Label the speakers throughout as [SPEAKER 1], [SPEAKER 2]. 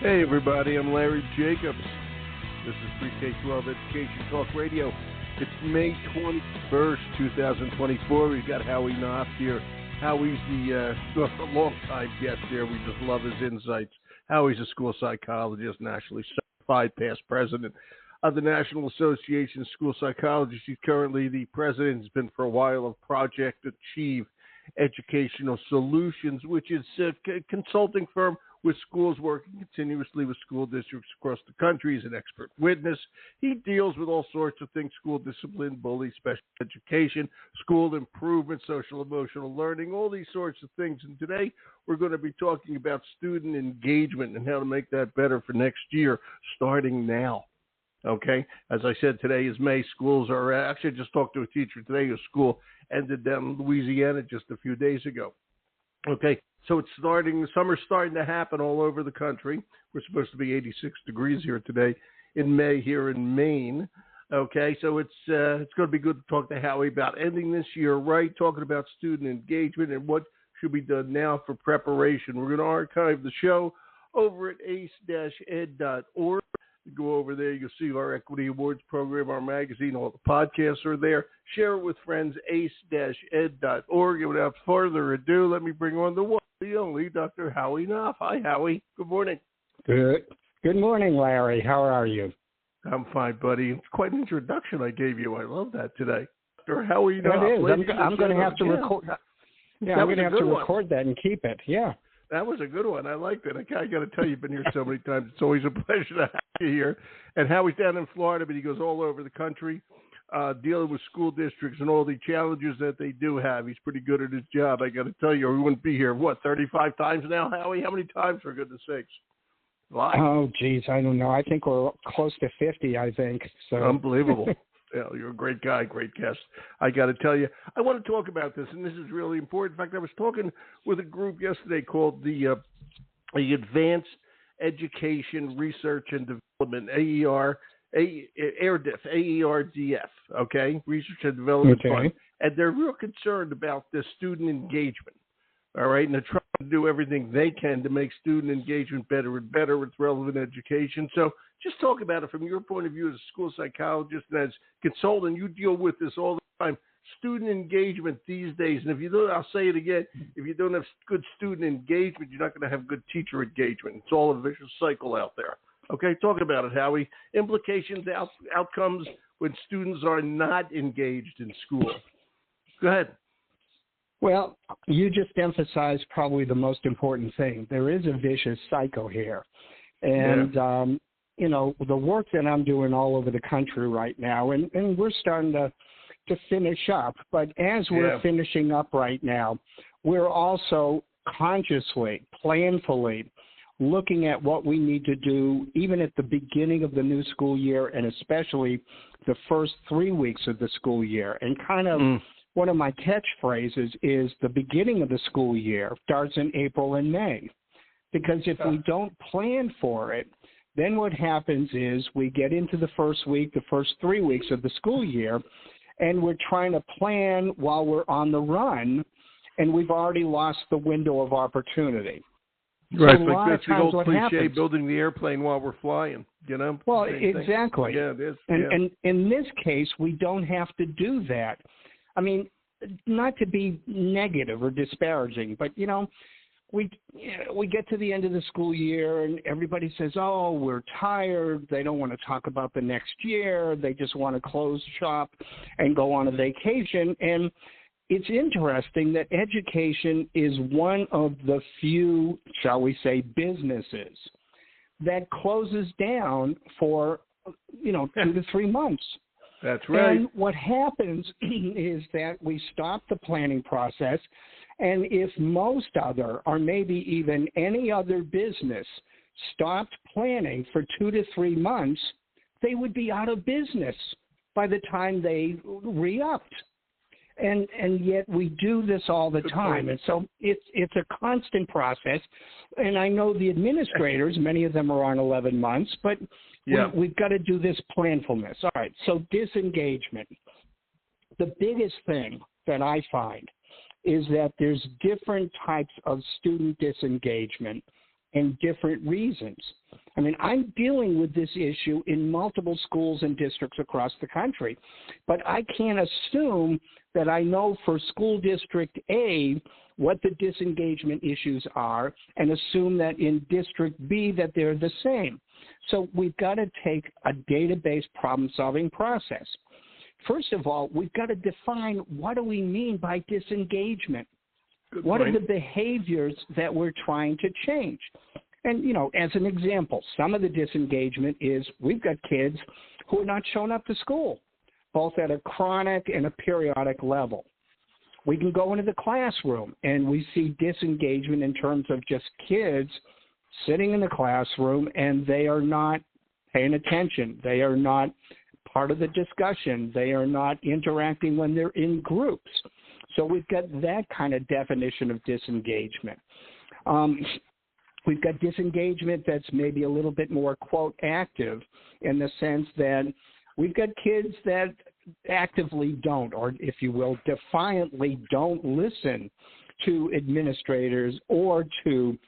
[SPEAKER 1] Hey everybody, I'm Larry Jacobs. This is Pre-K-12 Education Talk Radio. It's May 21st, 2024. We've got Howie Knoff here. Howie's the long-time guest there. We just love his insights. Howie's a school psychologist, nationally certified, past president of the National Association of School Psychologists. He's currently the president, has been for a while, of Project Achieve Educational Solutions, which is a consulting firm with schools working continuously with school districts across the country. He's an expert witness. He deals with all sorts of things: school discipline, bullying, special education, school improvement, social emotional learning, all these sorts of things. And today we're going to be talking about student engagement and how to make that better for next year, starting now. Okay, as I said, today is May. Schools are actually, I just talked to a teacher today whose school ended down in Louisiana just a few days ago. Okay, so it's starting, summer's starting to happen all over the country. We're supposed to be 86 degrees here today in May here in Maine. Okay, so it's going to be good to talk to Howie about ending this year right, talking about student engagement and what should be done now for preparation. We're going to archive the show over at ace-ed.org. You go over there, you'll see our Equity Awards program, our magazine, all the podcasts are there. Share it with friends, ace-ed.org. And without further ado, let me bring on the one, the only, Dr. Howie Knoff. Hi, Howie. Good morning.
[SPEAKER 2] Good morning, Larry. How are you?
[SPEAKER 1] I'm fine, buddy. It's quite an introduction I gave you. I love that today. Dr. Howie Knoff.
[SPEAKER 2] It is. I'm going to have to record. Yeah, I'm going to have to record that and keep it. Yeah.
[SPEAKER 1] That was a good one. I liked it. I got to tell you, you've been here so many times. It's always a pleasure to have you here. And Howie's down in Florida, but he goes all over the country dealing with school districts and all the challenges that they do have. He's pretty good at his job. I got to tell you, or we wouldn't be here, 35 times now, Howie? How many times, for goodness sakes? Live.
[SPEAKER 2] Oh, geez, I don't know. I think we're close to 50, I think. So
[SPEAKER 1] Unbelievable. Yeah, you're a great guy, great guest. I got to tell you, I want to talk about this, and this is really important. In fact, I was talking with a group yesterday called the Advanced Education Research and Development, AERDF, okay, Research and Development Fund, and they're real concerned about this student engagement, all right, and they're trying to do everything they can to make student engagement better and better with relevant education. So just talk about it from your point of view as a school psychologist and as consultant. You deal with this all the time. Student engagement these days, and if you don't, I'll say it again, if you don't have good student engagement, you're not going to have good teacher engagement. It's all a vicious cycle out there. Okay, talk about it, Howie. Implications, outcomes when students are not engaged in school. Go ahead.
[SPEAKER 2] Well, you just emphasized probably the most important thing. There is a vicious cycle here. And, you know, the work that I'm doing all over the country right now, and we're starting to finish up, but as we're finishing up right now, we're also consciously, planfully looking at what we need to do even at the beginning of the new school year, and especially the first 3 weeks of the school year. And kind of one of my catchphrases is the beginning of the school year starts in April and May, because if we don't plan for it, then what happens is we get into the first week, the first 3 weeks of the school year, and we're trying to plan while we're on the run, and we've already lost the window of opportunity.
[SPEAKER 1] Right,
[SPEAKER 2] so
[SPEAKER 1] like that's the old cliche,
[SPEAKER 2] happens,
[SPEAKER 1] building the airplane while we're flying, you know?
[SPEAKER 2] Well, exactly.
[SPEAKER 1] Yeah, it is.
[SPEAKER 2] And in this case, we don't have to do that. I mean, not to be negative or disparaging, but, you know, we get to the end of the school year and everybody says, oh, we're tired. They don't want to talk about the next year. They just want to close shop and go on a vacation. And it's interesting that education is one of the few, shall we say, businesses that closes down for, 2 to 3 months.
[SPEAKER 1] That's right.
[SPEAKER 2] And what happens is that we stop the planning process, and if most other, or maybe even any other business, stopped planning for 2 to 3 months, they would be out of business by the time they re-upped. And yet we do this all the time. And so it's a constant process. And I know the administrators, many of them are on 11 months, but we've got to do this planfulness. All right, so disengagement. The biggest thing that I find is that there's different types of student disengagement and different reasons. I mean, I'm dealing with this issue in multiple schools and districts across the country, but I can't assume that I know for school district A what the disengagement issues are and assume that in district B that they're the same. So we've got to take a data-based problem-solving process. First of all, we've got to define what do we mean by disengagement. What are the behaviors that we're trying to change? And, you know, as an example, some of the disengagement is we've got kids who are not showing up to school, both at a chronic and a periodic level. We can go into the classroom and we see disengagement in terms of just kids sitting in the classroom and they are not paying attention. They are not part of the discussion. They are not interacting when they're in groups. So we've got that kind of definition of disengagement. We've got disengagement that's maybe a little bit more, quote, active in the sense that we've got kids that actively don't, or if you will, defiantly don't listen to administrators or to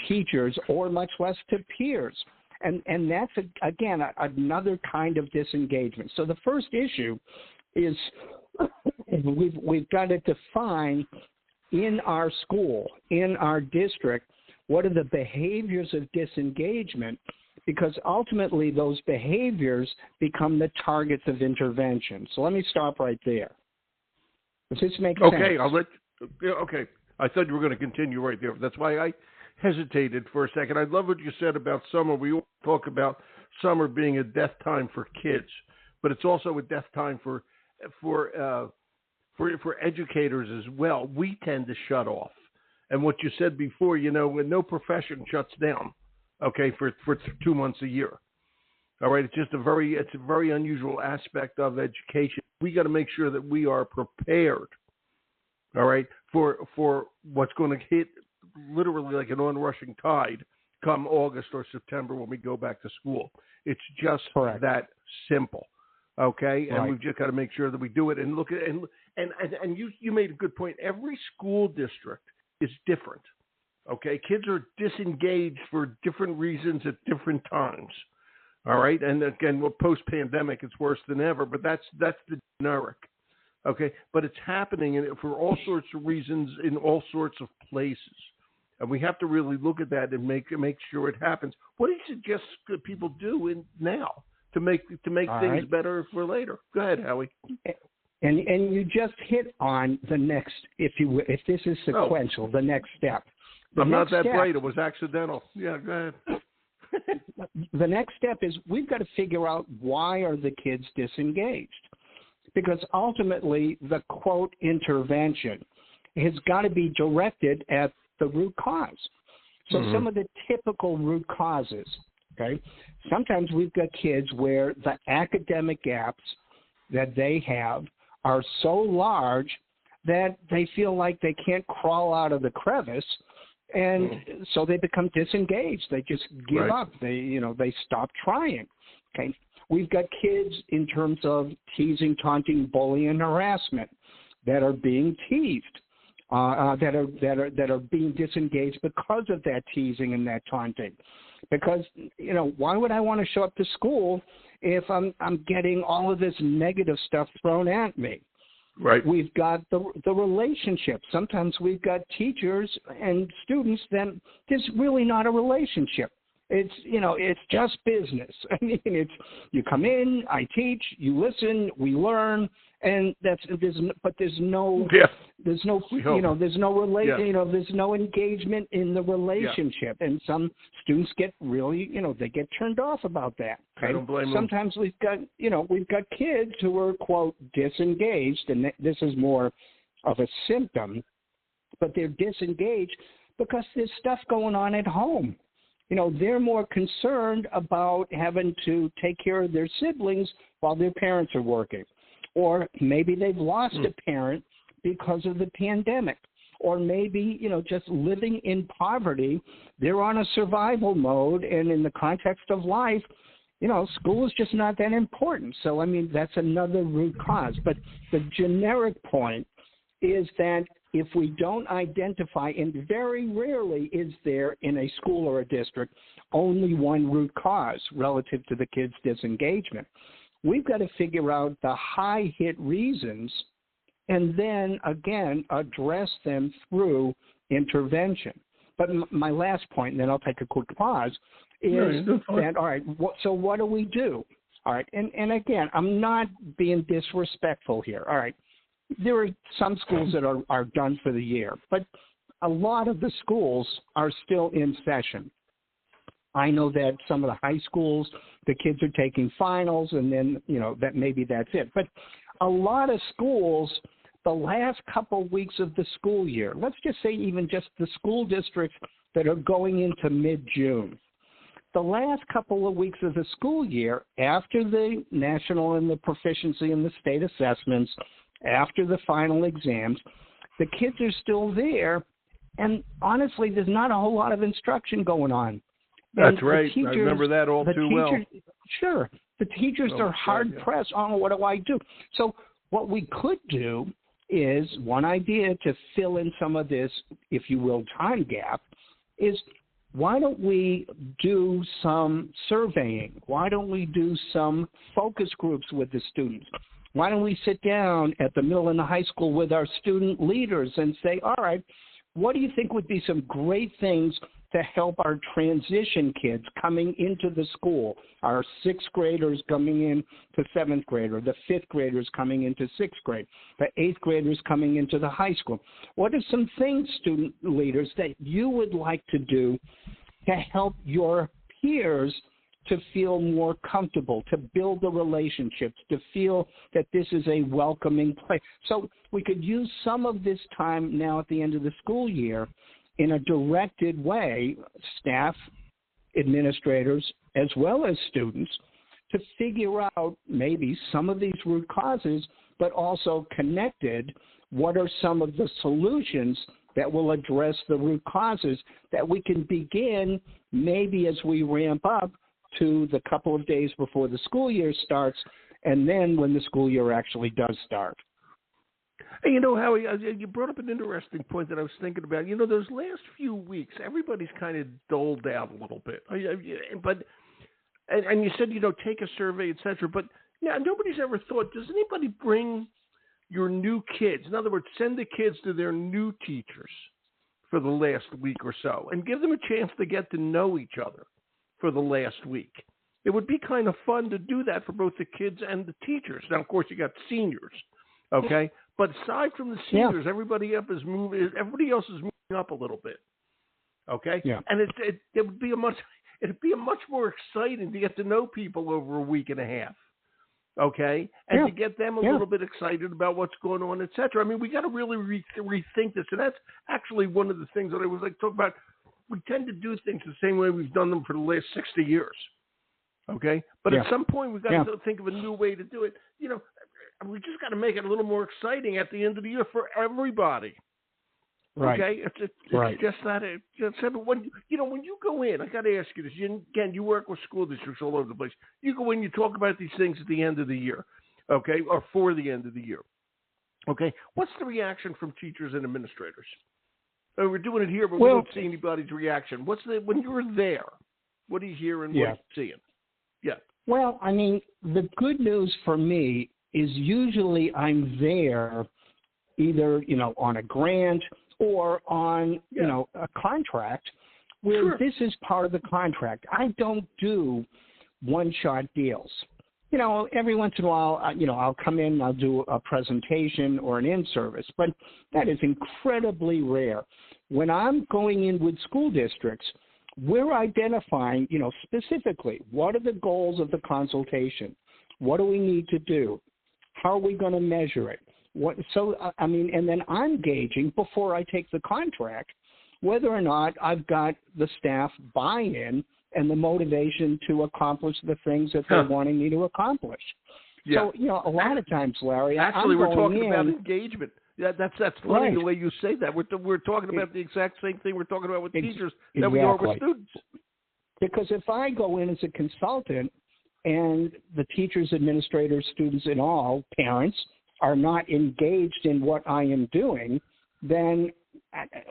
[SPEAKER 2] teachers or much less to peers. And that's, again, another kind of disengagement. So the first issue is we've got to define in our school, in our district, what are the behaviors of disengagement, because ultimately those behaviors become the targets of intervention. So let me stop right there. Does this make sense?
[SPEAKER 1] Okay, I thought you were going to continue right there. That's why I hesitated for a second. I love what you said about summer. We all talk about summer being a death time for kids, but it's also a death time for educators as well. We tend to shut off. And what you said before, you know, when no profession shuts down, okay, for 2 months a year. All right, it's a very unusual aspect of education. We got to make sure that we are prepared, all right, for what's going to hit literally like an onrushing tide come August or September when we go back to school. It's just that simple, okay? And we've just got to make sure that we do it and look at and you made a good point. Every school district is different, okay? Kids are disengaged for different reasons at different times, all right? And again, post-pandemic, it's worse than ever, but that's the generic, okay? But it's happening for all sorts of reasons in all sorts of places, and we have to really look at that and make sure it happens. What do you suggest people do now to make things better for later? Go ahead, Howie.
[SPEAKER 2] And you just hit on the next, if this is sequential, the next step. I'm
[SPEAKER 1] not that bright. It was accidental. Yeah, go ahead.
[SPEAKER 2] The next step is we've got to figure out why are the kids disengaged? Because ultimately the, quote, intervention has got to be directed at the root cause. So some of the typical root causes, okay, sometimes we've got kids where the academic gaps that they have are so large that they feel like they can't crawl out of the crevice, and so they become disengaged. They just give up. They stop trying. Okay, we've got kids in terms of teasing, taunting, bullying, and harassment that are being teased, that are being disengaged because of that teasing and that taunting. Because why would I want to show up to school if I'm getting all of this negative stuff thrown at me?
[SPEAKER 1] Right.
[SPEAKER 2] We've got the relationship. Sometimes we've got teachers and students that there's really not a relationship. It's just business. I mean, you come in, I teach, you listen, we learn, and there's no there's no engagement in the relationship, and some students get really they get turned off about that. Okay?
[SPEAKER 1] I don't blame them.
[SPEAKER 2] Sometimes we've got kids who are, quote, disengaged, and this is more of a symptom, but they're disengaged because there's stuff going on at home. They're more concerned about having to take care of their siblings while their parents are working. Or maybe they've lost a parent because of the pandemic. Or maybe, just living in poverty, they're on a survival mode, and in the context of life, school is just not that important. So, that's another root cause. But the generic point is that if we don't identify, and very rarely is there in a school or a district only one root cause relative to the kids' disengagement. We've got to figure out the high-hit reasons and then, again, address them through intervention. But my last point, and then I'll take a quick pause, is that, all right, so what do we do? All right, and again, I'm not being disrespectful here. All right, there are some schools that are done for the year, but a lot of the schools are still in session. I know that some of the high schools, the kids are taking finals, and then, that maybe that's it. But a lot of schools, the last couple weeks of the school year, let's just say even just the school districts that are going into mid-June, the last couple of weeks of the school year, after the national and the proficiency and the state assessments, after the final exams, the kids are still there, and honestly, there's not a whole lot of instruction going on.
[SPEAKER 1] That's right. I remember that all too well.
[SPEAKER 2] Sure. The teachers are hard-pressed on what do I do. So what we could do is, one idea to fill in some of this, if you will, time gap, is why don't we do some surveying? Why don't we do some focus groups with the students? Why don't we sit down at the middle and the high school with our student leaders and say, all right, what do you think would be some great things to help our transition kids coming into the school, our sixth graders coming in to seventh grade, or the fifth graders coming into sixth grade, the eighth graders coming into the high school? What are some things, student leaders, that you would like to do to help your peers to feel more comfortable, to build the relationships, to feel that this is a welcoming place? So we could use some of this time now at the end of the school year in a directed way, staff, administrators, as well as students, to figure out maybe some of these root causes, but also connected, what are some of the solutions that will address the root causes that we can begin maybe as we ramp up to the couple of days before the school year starts, and then when the school year actually does start.
[SPEAKER 1] Hey, Howie, you brought up an interesting point that I was thinking about. Those last few weeks, everybody's kind of doled out a little bit. But you said, take a survey, et cetera. But nobody's ever thought, does anybody bring your new kids? In other words, send the kids to their new teachers for the last week or so and give them a chance to get to know each other for the last week. It would be kind of fun to do that for both the kids and the teachers. Now, of course, you got seniors, okay? But aside from the seniors, everybody else is moving up a little bit, okay? Yeah. And it would be a much more exciting to get to know people over a week and a half, okay? And to get them a little bit excited about what's going on, et cetera. I mean, we got to really rethink this, and that's actually one of the things that I was talking about. We tend to do things the same way we've done them for the last 60 years, okay? But at some point, we've got to think of a new way to do it. We just got to make it a little more exciting at the end of the year for everybody.
[SPEAKER 2] Right.
[SPEAKER 1] Okay? It's just that. When you go in, I got to ask you this. Again, you work with school districts all over the place. You go in, you talk about these things at the end of the year, okay, or for the end of the year. Okay? What's the reaction from teachers and administrators? We're doing it here, but we don't see anybody's reaction. When you're there, what do you hear and what are you seeing? Yeah.
[SPEAKER 2] Well, I mean, the good news for me is usually I'm there either, on a grant or on, a contract where this is part of the contract. I don't do one-shot deals. Every once in a while, I'll come in, I'll do a presentation or an in-service, but that is incredibly rare. When I'm going in with school districts, we're identifying, specifically, what are the goals of the consultation? What do we need to do? How are we going to measure it? And then I'm gauging before I take the contract whether or not I've got the staff buy-in and the motivation to accomplish the things that they're wanting me to accomplish. Yeah. So, a lot of times, Larry,
[SPEAKER 1] actually, we're talking about engagement. Yeah, that's funny the way you say that. We're talking about the exact same thing we're talking about with teachers that we are with students.
[SPEAKER 2] Because if I go in as a consultant and the teachers, administrators, students, and all parents are not engaged in what I am doing, then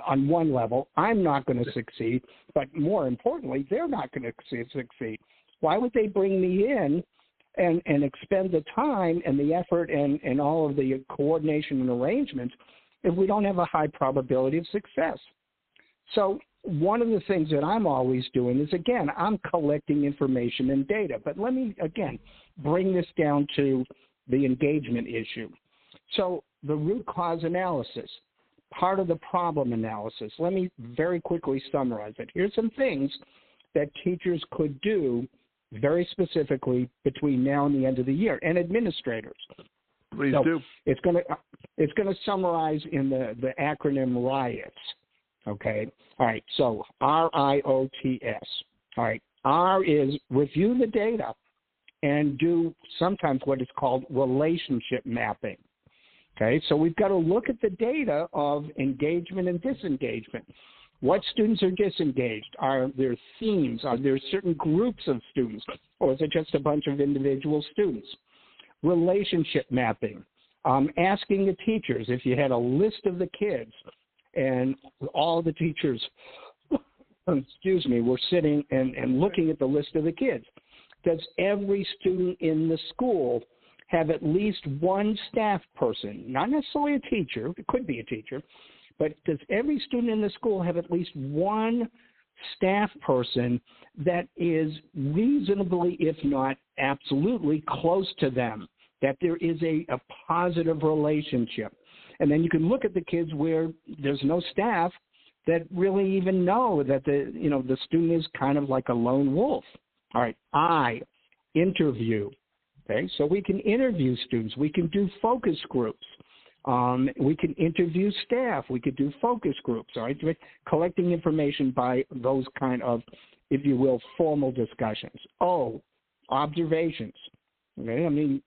[SPEAKER 2] on one level, I'm not going to succeed, but more importantly, they're not going to succeed. Why would they bring me in and expend the time and the effort and all of the coordination and arrangements if we don't have a high probability of success? So one of the things that I'm always doing is, again, I'm collecting information and data. But let me, again, bring this down to the engagement issue. So the root cause analysis, part of the problem analysis, let me very quickly summarize it. Here's some things that teachers could do very specifically between now and the end of the year, and administrators.
[SPEAKER 1] Please do.
[SPEAKER 2] It's going to summarize in the acronym RIOTS. Okay. All right. So RIOTS. All right. R is review the data and do sometimes what is called relationship mapping. Okay. So we've got to look at the data of engagement and disengagement. What students are disengaged? Are there themes? Are there certain groups of students? Or is it just a bunch of individual students? Relationship mapping. Asking the teachers, if you had a list of the kids and all the teachers, were sitting and looking at the list of the kids, does every student in the school have at least one staff person, not necessarily a teacher, it could be a teacher, but does every student in the school have at least one staff person that is reasonably, if not absolutely, close to them, that there is a positive relationship? And then you can look at the kids where there's no staff that really even know that the student is kind of like a lone wolf. All right, I, interview. Okay, so we can interview students. We can do focus groups. We can interview staff. We could do focus groups, all right, collecting information by those kind of, if you will, formal discussions. Oh, observations. Okay, I mean,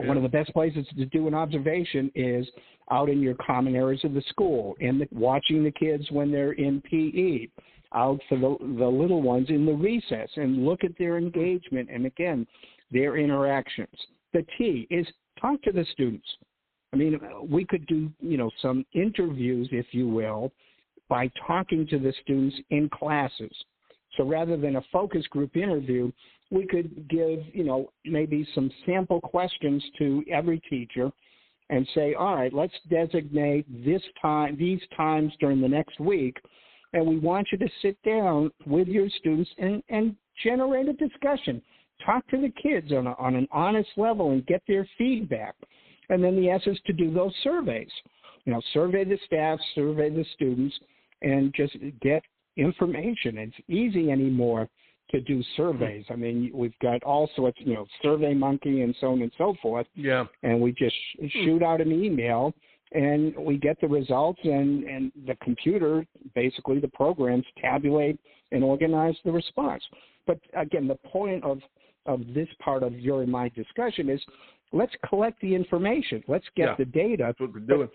[SPEAKER 2] one of the best places to do an observation is out in your common areas of the school, watching the kids when they're in PE, out for the little ones in the recess, and look at their engagement and, again, their interactions. The T is talk to the students. I mean, we could do, some interviews, if you will, by talking to the students in classes. So rather than a focus group interview, we could give, maybe some sample questions to every teacher and say, all right, let's designate these times during the next week, and we want you to sit down with your students and generate a discussion. Talk to the kids on an honest level and get their feedback. And then the S is to do those surveys. Survey the staff, survey the students, and just get information. It's easy anymore to do surveys. I mean, we've got all sorts, Survey Monkey and so on and so forth.
[SPEAKER 1] Yeah.
[SPEAKER 2] And we just shoot out an email, and we get the results, and the computer, basically the programs, tabulate and organize the response. But again, the point of this part of your and my discussion is, let's collect the information. Let's get the data.
[SPEAKER 1] That's what we're doing.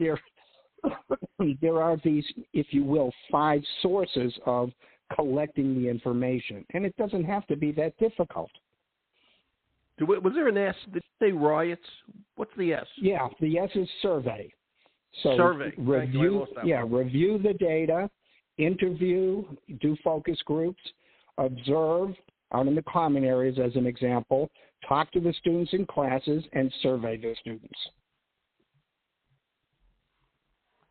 [SPEAKER 2] There are these, if you will, 5 sources of collecting the information, and it doesn't have to be that difficult.
[SPEAKER 1] Was there an S? Did you say riots? What's the S?
[SPEAKER 2] Yeah, the S is survey. So
[SPEAKER 1] survey.
[SPEAKER 2] Review the data, interview, do focus groups, observe out in the common areas as an example, talk to the students in classes, and survey the students.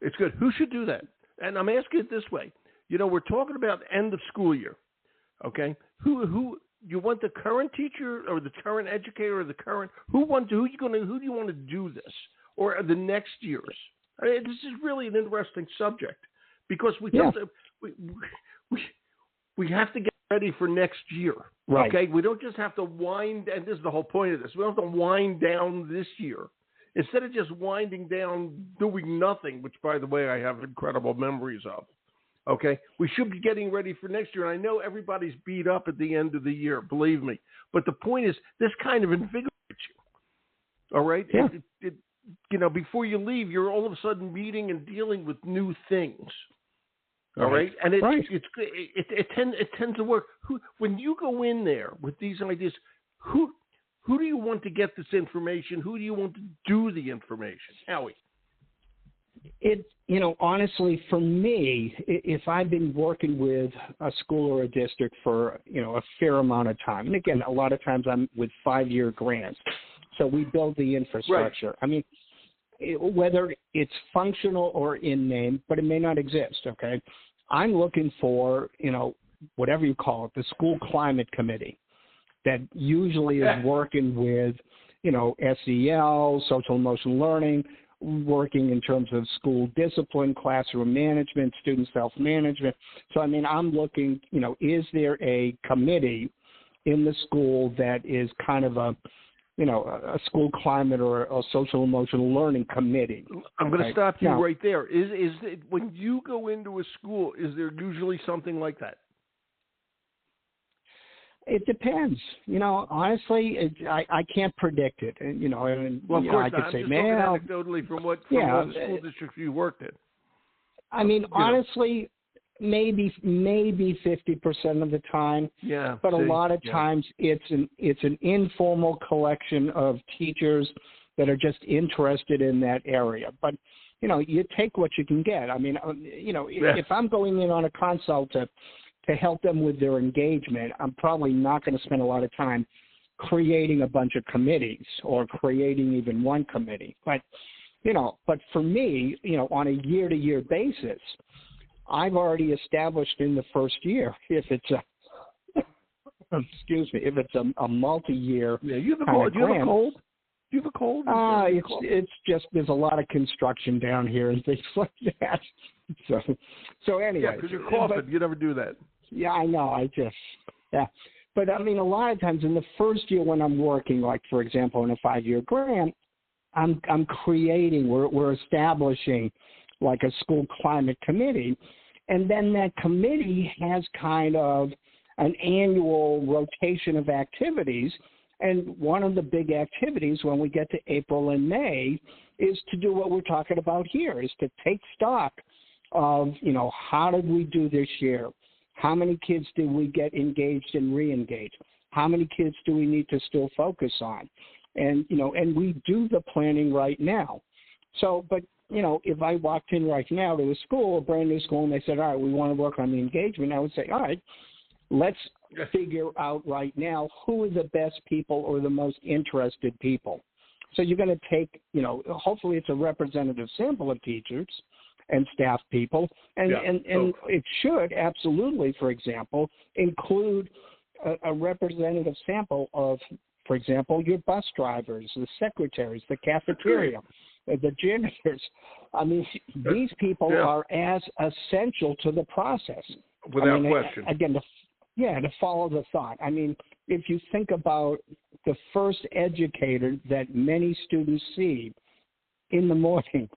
[SPEAKER 1] It's good. Who should do that? And I'm asking it this way. We're talking about end of school year, okay? Who you want, the current teacher or the current educator or the current who do you want to do this, or the next years? I mean, this is really an interesting subject because we have to get ready for next year.
[SPEAKER 2] Right.
[SPEAKER 1] Okay, we don't just have to wind, and this is the whole point of this. We don't have to wind down this year. Instead of just winding down, doing nothing, which, by the way, I have incredible memories of. Okay, we should be getting ready for next year. And I know everybody's beat up at the end of the year, believe me. But the point is, this kind of invigorates you. All right?
[SPEAKER 2] Yeah.
[SPEAKER 1] Before you leave, you're all of a sudden meeting and dealing with new things. All right? And it tends to work. When you go in there with these ideas, who do you want to get this information? Who do you want to do the information? Howie.
[SPEAKER 2] Honestly, for me, if I've been working with a school or a district for, a fair amount of time, and again, a lot of times I'm with 5-year grants, so we build the infrastructure. Right. I mean, whether it's functional or in name, but it may not exist, okay? I'm looking for, whatever you call it, the school climate committee that usually is working with, SEL, social emotional learning, working in terms of school discipline, classroom management, student self-management. So, I mean, I'm looking, is there a committee in the school that is kind of a school climate or a social emotional learning committee?
[SPEAKER 1] I'm going to stop you right there. Is it, when you go into a school, is there usually something like that?
[SPEAKER 2] It depends. Honestly, I can't predict it.
[SPEAKER 1] Well, of course
[SPEAKER 2] I could
[SPEAKER 1] not.
[SPEAKER 2] say,
[SPEAKER 1] I'm just talking anecdotally from what school districts you worked in.
[SPEAKER 2] I mean, honestly, maybe 50% of the time.
[SPEAKER 1] Yeah.
[SPEAKER 2] But a lot of times it's an informal collection of teachers that are just interested in that area. But you take what you can get. I mean, if I'm going in on a consult to help them with their engagement, I'm probably not going to spend a lot of time creating a bunch of committees or creating even one committee. But, but for me, on a year-to-year basis, I've already established in the first year, if it's a multi-year
[SPEAKER 1] you have a cold. Do you have a cold? Do you have a cold?
[SPEAKER 2] It's just there's a lot of construction down here and things like that. So anyway.
[SPEAKER 1] Yeah, because you're coughing. You never do that.
[SPEAKER 2] Yeah, I know. But I mean, a lot of times in the first year when I'm working, like for example, in a 5-year grant, I'm creating. We're establishing like a school climate committee, and then that committee has kind of an annual rotation of activities. And one of the big activities when we get to April and May is to do what we're talking about here, is to take stock of, how did we do this year? How many kids did we get engaged and re-engaged? How many kids do we need to still focus on? And, and we do the planning right now. So, but, if I walked in right now to a school, a brand new school, and they said, all right, we want to work on the engagement, I would say, all right, let's figure out right now who are the best people or the most interested people. So you're going to take, hopefully it's a representative sample of teachers and staff people, and it should absolutely, for example, include a representative sample of, for example, your bus drivers, the secretaries, the cafeteria, the janitors. I mean, these people are as essential to the process.
[SPEAKER 1] Without question.
[SPEAKER 2] Again, to follow the thought. I mean, if you think about the first educator that many students see in the morning,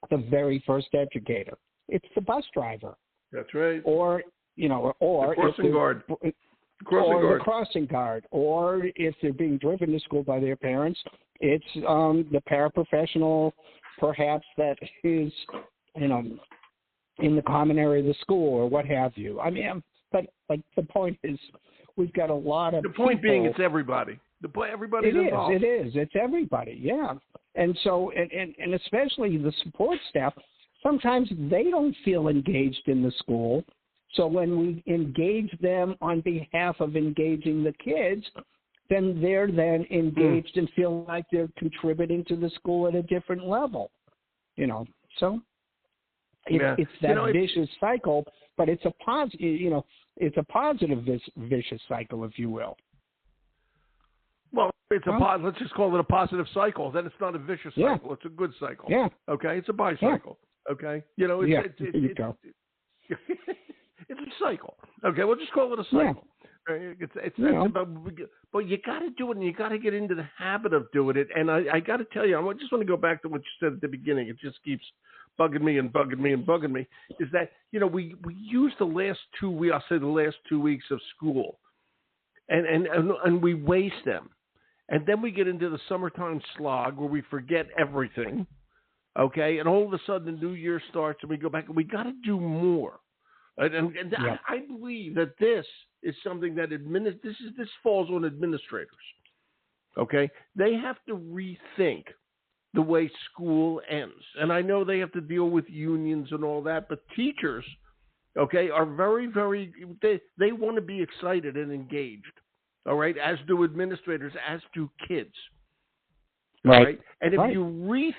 [SPEAKER 2] the very first educator, it's the bus driver.
[SPEAKER 1] That's right.
[SPEAKER 2] Or, or
[SPEAKER 1] the crossing guard.
[SPEAKER 2] The crossing guard. Or if they're being driven to school by their parents, it's the paraprofessional, perhaps, that is, in the common area of the school or what have you. I mean, but the point is, we've got a lot of.
[SPEAKER 1] The point
[SPEAKER 2] people.
[SPEAKER 1] being, it's everybody. Everybody's involved.
[SPEAKER 2] It is. It's everybody. Yeah. And so, and especially the support staff, sometimes they don't feel engaged in the school. So when we engage them on behalf of engaging the kids, then they're then engaged and feel like they're contributing to the school at a different level. So it's that vicious cycle, but it's a positive. It's a positive vicious cycle, if you will.
[SPEAKER 1] Well, let's just call it a positive cycle. Then it's not a vicious cycle. It's a good cycle.
[SPEAKER 2] Yeah.
[SPEAKER 1] Okay. It's a bicycle. Yeah. Okay. It's a cycle. Okay. We'll just call it a cycle. Yeah. But you got to do it, and you got to get into the habit of doing it. And I got to tell you, I just want to go back to what you said at the beginning. It just keeps bugging me. Is that we use the last 2 weeks. I'll say the last 2 weeks of school, and we waste them. And then we get into the summertime slog where we forget everything, okay? And all of a sudden the new year starts and we go back and we got to do more. And I believe that this is something that this falls on administrators, okay? They have to rethink the way school ends. And I know they have to deal with unions and all that, but teachers, okay, are very, very, they want to be excited and engaged, all right, as do administrators, as do kids. Right. And if you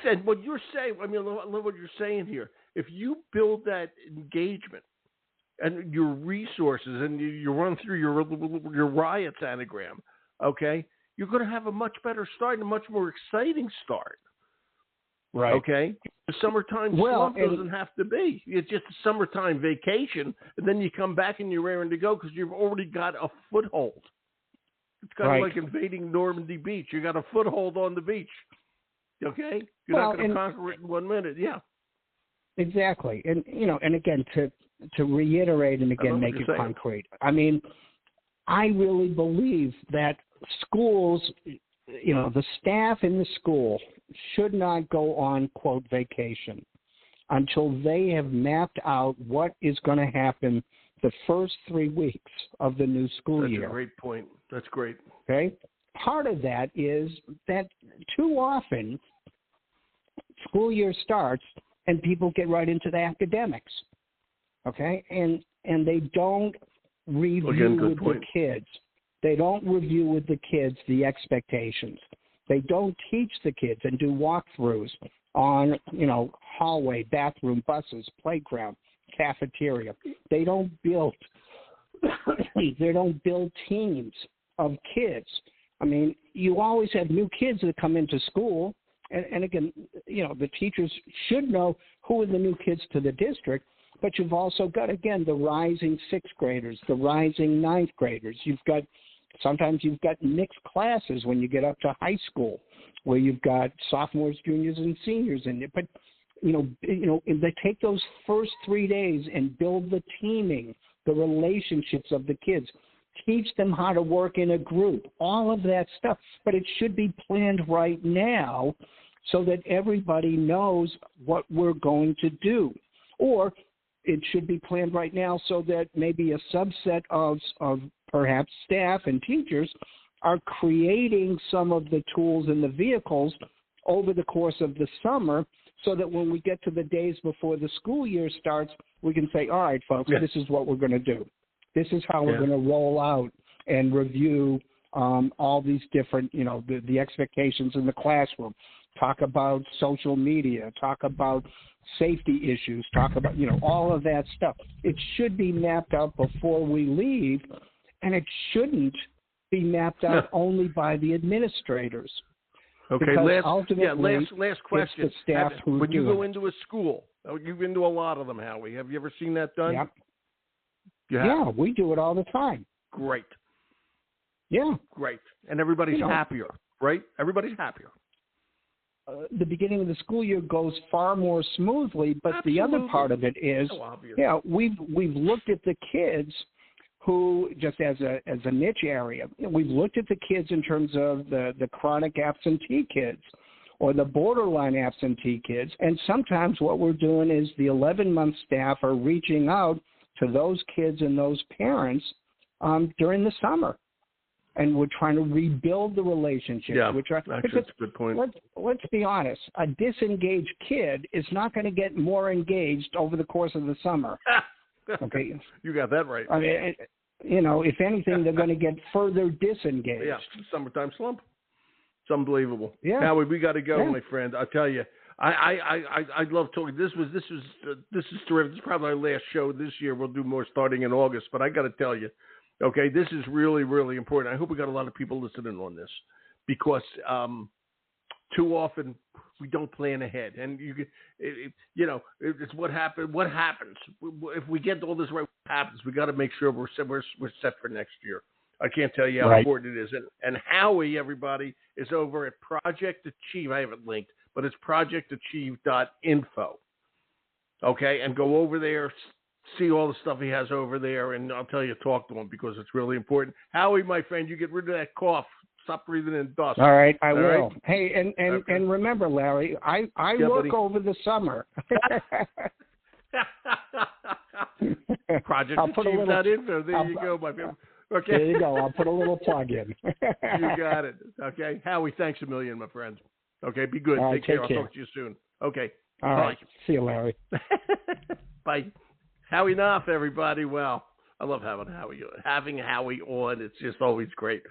[SPEAKER 1] and what you're saying, I mean, I love what you're saying here. If you build that engagement and your resources and you run through your riots anagram, okay, you're going to have a much better start and a much more exciting start.
[SPEAKER 2] Right.
[SPEAKER 1] Okay. The summertime slump doesn't have to be. It's just a summertime vacation, and then you come back and you're raring to go because you've already got a foothold. It's kind of like invading Normandy Beach. You got a foothold on the beach. Okay? You're not going to conquer it in 1 minute. Yeah.
[SPEAKER 2] Exactly. And, and again, to reiterate and again make it concrete. I mean, I really believe that schools, the staff in the school should not go on, quote, vacation until they have mapped out what is going to happen the first 3 weeks of the new school year.
[SPEAKER 1] That's a great point. That's great.
[SPEAKER 2] Okay? Part of that is that too often school year starts and people get right into the academics. Okay? And they don't review with the kids. They don't review with the kids the expectations. They don't teach the kids and do walkthroughs on, hallway, bathroom, buses, playground, cafeteria. They don't build teams of kids. I mean, you always have new kids that come into school, and again, the teachers should know who are the new kids to the district, but you've also got, again, the rising 6th graders, the rising 9th graders. Sometimes you've got mixed classes when you get up to high school, where you've got sophomores, juniors, and seniors in it. But they take those first 3 days and build the teaming, the relationships of the kids, teach them how to work in a group, all of that stuff. But it should be planned right now so that everybody knows what we're going to do. Or it should be planned right now so that maybe a subset of perhaps staff and teachers are creating some of the tools and the vehicles over the course of the summer so that when we get to the days before the school year starts, we can say, all right, folks, this is what we're going to do. This is how we're going to roll out and review all these different, the expectations in the classroom, talk about social media, talk about safety issues, talk about, all of that stuff. It should be mapped out before we leave, and it shouldn't be mapped out only by the administrators.
[SPEAKER 1] Okay, last question.
[SPEAKER 2] The staff
[SPEAKER 1] when you go into a school, you've been to a lot of them, Howie. Have you ever seen that done?
[SPEAKER 2] Yep. Yeah, we do it all the time.
[SPEAKER 1] Great.
[SPEAKER 2] Yeah.
[SPEAKER 1] Great. And everybody's happier, right? Everybody's happier.
[SPEAKER 2] The beginning of the school year goes far more smoothly, but the other part of it is, we've looked at the kids who, just as a niche area, we've looked at the kids in terms of the chronic absentee kids or the borderline absentee kids, and sometimes what we're doing is the 11-month staff are reaching out to those kids and those parents during the summer. And we're trying to rebuild the relationship.
[SPEAKER 1] Yeah, actually, that's a good point.
[SPEAKER 2] Let's be honest. A disengaged kid is not going to get more engaged over the course of the summer. Okay,
[SPEAKER 1] you got that right.
[SPEAKER 2] I mean, if anything, they're going to get further disengaged.
[SPEAKER 1] Yeah, summertime slump. It's unbelievable.
[SPEAKER 2] Yeah.
[SPEAKER 1] Howie, we got to go, my friend. I tell you, I love talking. This is terrific. This is probably our last show this year. We'll do more starting in August. But I got to tell you. Okay, this is really, really important. I hope we got a lot of people listening on this because too often we don't plan ahead, and it's what happened. What happens if we get all this right? What happens? We got to make sure we're set for next year. I can't tell you how important it is. And Howie, everybody, is over at Project Achieve. I have it linked, but it's projectachieve.info. Okay, and go over there. See all the stuff he has over there, and I'll tell you, talk to him because it's really important. Howie, my friend, you get rid of that cough. Stop breathing in dust.
[SPEAKER 2] All right, I will. Right? Hey, and remember, Larry, I work over the summer.
[SPEAKER 1] Project Achieve.info. There you go, my friend. Okay.
[SPEAKER 2] There you go. I'll put a little plug in.
[SPEAKER 1] You got it. Okay. Howie, thanks a million, my friend. Okay, be good.
[SPEAKER 2] All right,
[SPEAKER 1] take care.
[SPEAKER 2] take care.
[SPEAKER 1] I'll talk to you soon. Okay.
[SPEAKER 2] All right. See you, Larry.
[SPEAKER 1] Bye. Howie Knoff, everybody. Well, I love having Howie on. It's just always great.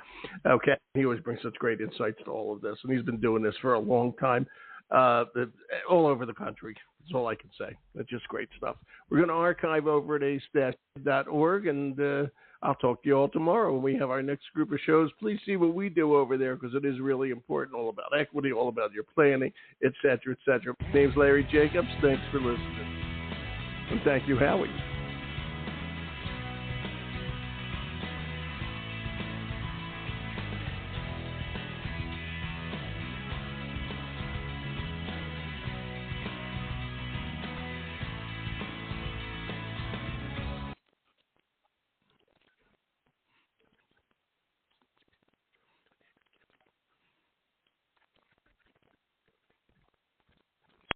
[SPEAKER 1] Okay. He always brings such great insights to all of this, and he's been doing this for a long time, all over the country. That's all I can say. It's just great stuff. We're going to archive over at ace-org, and I'll talk to you all tomorrow when we have our next group of shows. Please see what we do over there, because it is really important, all about equity, all about your planning, et cetera, et cetera. My name's Larry Jacobs. Thanks for listening. And thank you, Howie.